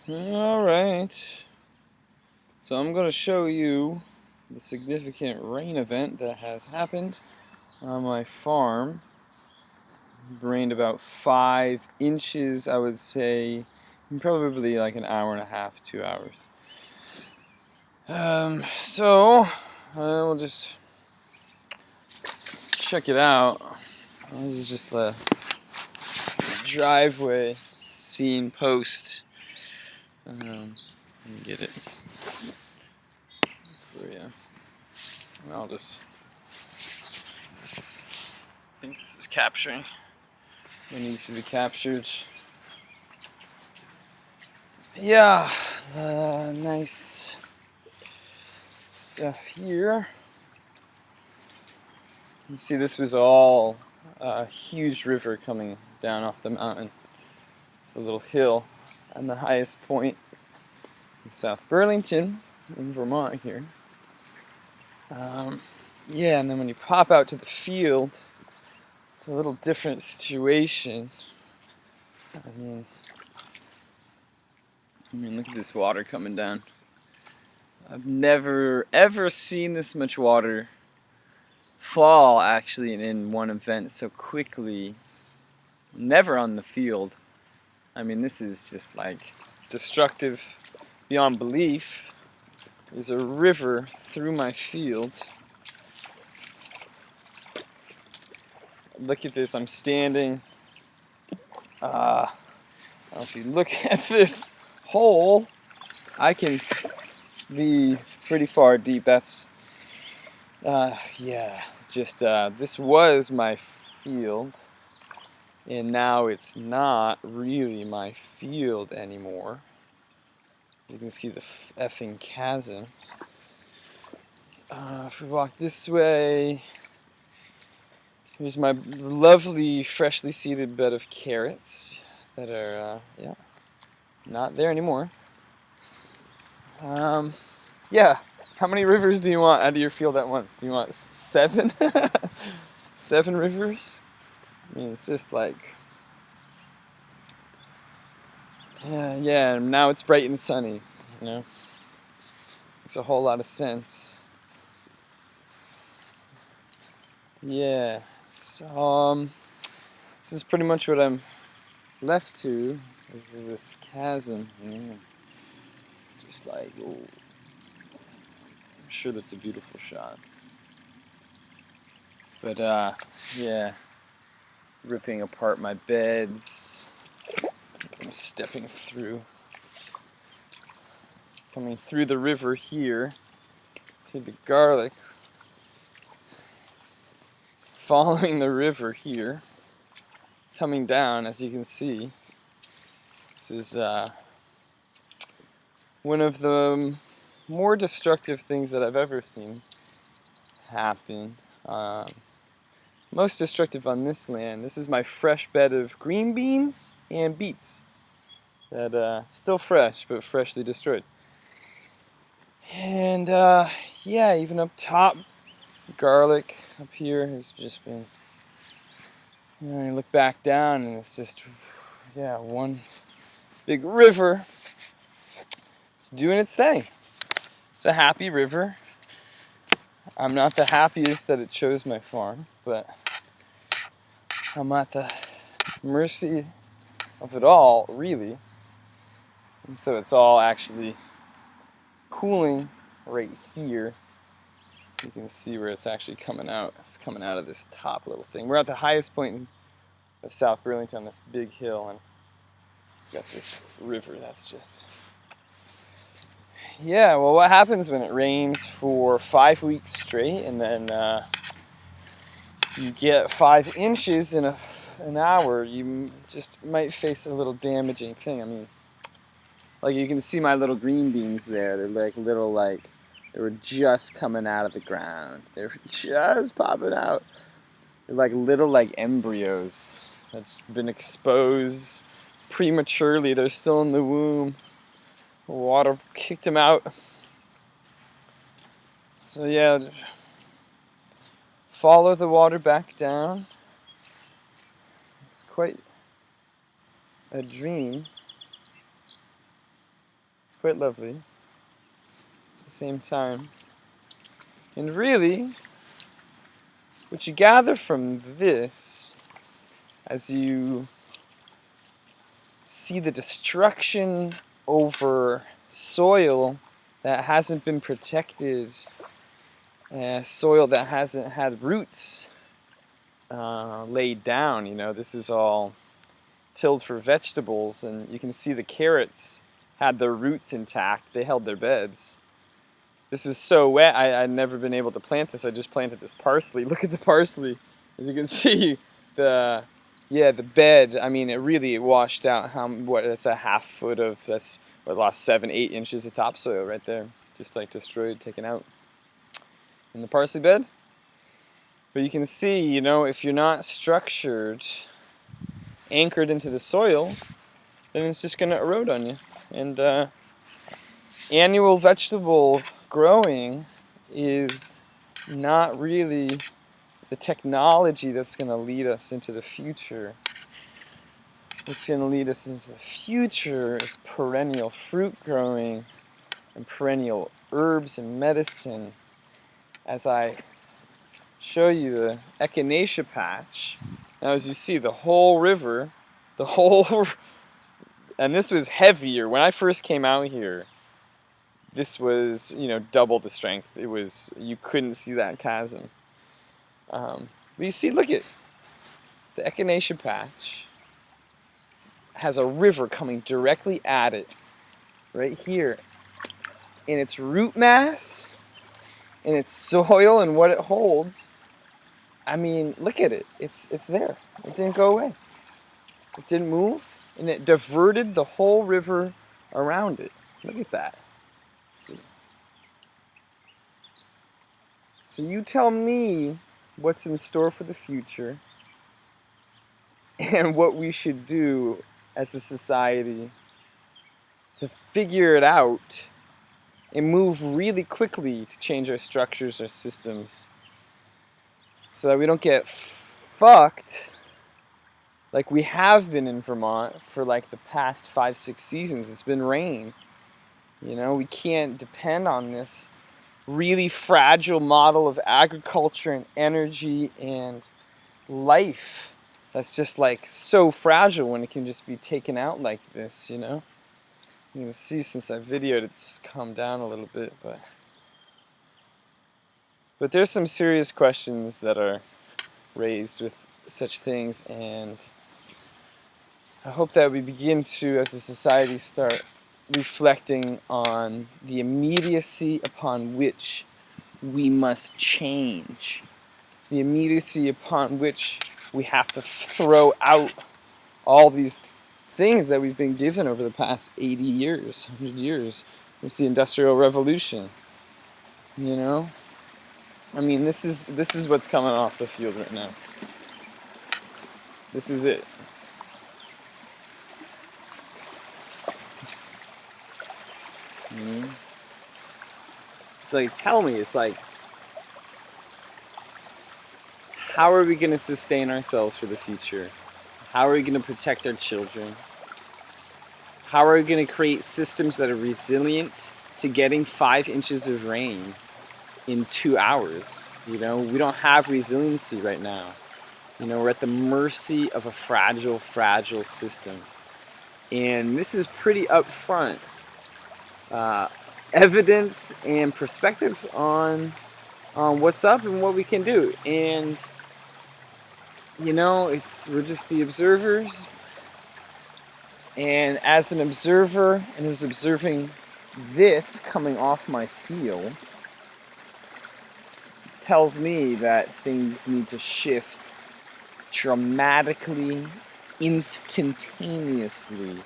Alright, so I'm going to show you the significant rain event that has happened on my farm. It rained about 5 inches, I would say, in probably like an hour and a half, 2 hours. We'll just check it out. This is just the driveway scene post. Let me get it for you. I'll just think this is capturing what needs to be captured. Yeah, the nice stuff here. You can see this was all a huge river coming down off the mountain. It's a little hill on the highest point in South Burlington in Vermont here. Yeah, and then when you pop out to the field, it's a little different situation. I mean, look at this water coming down. I've never ever seen this much water fall actually in one event so quickly. Never on the field. I mean, this is just like destructive beyond belief. There's a river through my field. Look at this, I'm standing. If you look at this hole, I can be pretty far deep. That's, this was my field, and now it's not really my field anymore. As you can see, the effing chasm. If we walk this way, here's my lovely freshly seeded bed of carrots that are, not there anymore. Yeah, how many rivers do you want out of your field at once? Do you want 7? 7 rivers? I mean, it's just like, yeah, and now it's bright and sunny, you know? Makes a whole lot of sense. Yeah, so, this is pretty much what I'm left to. This is this chasm here. Just like, oh, I'm sure that's a beautiful shot. But, yeah, ripping apart my beds as I'm stepping through. Coming through the river here to the garlic. Following the river here. Coming down, as you can see. This is one of the more destructive things that I've ever seen happen. Most destructive on this land. This is my fresh bed of green beans and beets. That still fresh, but freshly destroyed. And yeah, even up top, garlic up here has just been. You look back down, and it's just, yeah, one big river. It's doing its thing. It's a happy river. I'm not the happiest that it chose my farm, but I'm at the mercy of it all, really. And so it's all actually pooling right here. You can see where it's actually coming out. It's coming out of this top little thing. We're at the highest point of South Burlington on this big hill, and we've got this river that's just... Yeah, well, what happens when it rains for 5 weeks straight, and then you get 5 inches in an hour? You just might face a little damaging thing. I mean, like, you can see my little green beans there. They're like little, like, they were just coming out of the ground. They were just popping out. They're like little, like, embryos that's been exposed prematurely. They're still in the womb. Water kicked them out. So yeah, follow the water back down. It's quite a dream. It's quite lovely at the same time. And really, what you gather from this, as you see the destruction over soil that hasn't been protected, soil that hasn't had roots laid down, this is all tilled for vegetables, and you can see the carrots had their roots intact. They held their beds. This was so wet, I'd never been able to plant this. I just planted this parsley. Look at the parsley. As you can see, the bed, I mean, it washed out. That's a half foot of, lost 7-8 inches of topsoil right there. Just like destroyed, taken out in the parsley bed. But you can see, if you're not structured, anchored into the soil, then it's just going to erode on you. And annual vegetable growing is not really the technology that's going to lead us into the future. What's going to lead us into the future is perennial fruit growing and perennial herbs and medicine. As I show you the echinacea patch, now as you see the whole river, and this was heavier. When I first came out here, this was, double the strength. You couldn't see that chasm. But you see, look at the echinacea patch has a river coming directly at it, right here. And its root mass, and its soil, and what it holds. I mean, look at it. It's there. It didn't go away. It didn't move, and it diverted the whole river around it. Look at that. So you tell me what's in store for the future and what we should do as a society to figure it out and move really quickly to change our structures, our systems, so that we don't get fucked like we have been in Vermont for like the past 5-6 seasons. It's been rain. We can't depend on this really fragile model of agriculture and energy and life that's just like so fragile when it can just be taken out like this, You can see since I videoed it's calmed down a little bit, but there's some serious questions that are raised with such things, and I hope that we begin to, as a society, start reflecting on the immediacy upon which we must change, the immediacy upon which we have to throw out all these things that we've been given over the past 80 years, 100 years, since the Industrial Revolution. I mean, this is what's coming off the field right now. This is it. It's like, tell me, how are we going to sustain ourselves for the future? How are we going to protect our children? How are we going to create systems that are resilient to getting 5 inches of rain in 2 hours? We don't have resiliency right now. We're at the mercy of a fragile system. And this is pretty upfront evidence and perspective on what's up and what we can do. And we're just the observers. And as an observer, and as observing this coming off my field, tells me that things need to shift dramatically, instantaneously,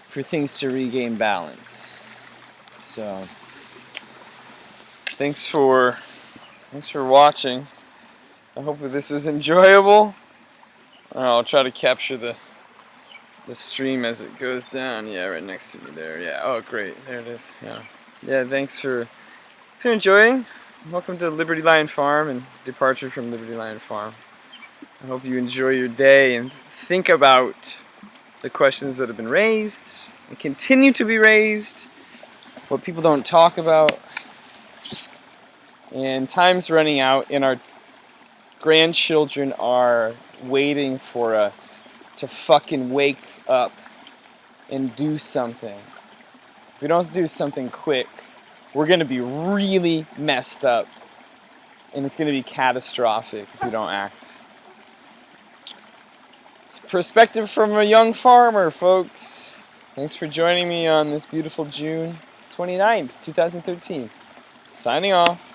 for things to regain balance. So, thanks for watching. I hope that this was enjoyable. I'll try to capture the stream as it goes down. Yeah, right next to me there. Yeah. Oh, great. There it is. Yeah. Yeah. Thanks for enjoying. Welcome to Liberty Lion Farm and departure from Liberty Lion Farm. I hope you enjoy your day and think about the questions that have been raised and continue to be raised, what people don't talk about. And time's running out, and our grandchildren are waiting for us to fucking wake up and do something. If we don't do something quick, we're going to be really messed up. And it's going to be catastrophic if we don't act. It's perspective from a young farmer, folks. Thanks for joining me on this beautiful June 29th, 2013. Signing off.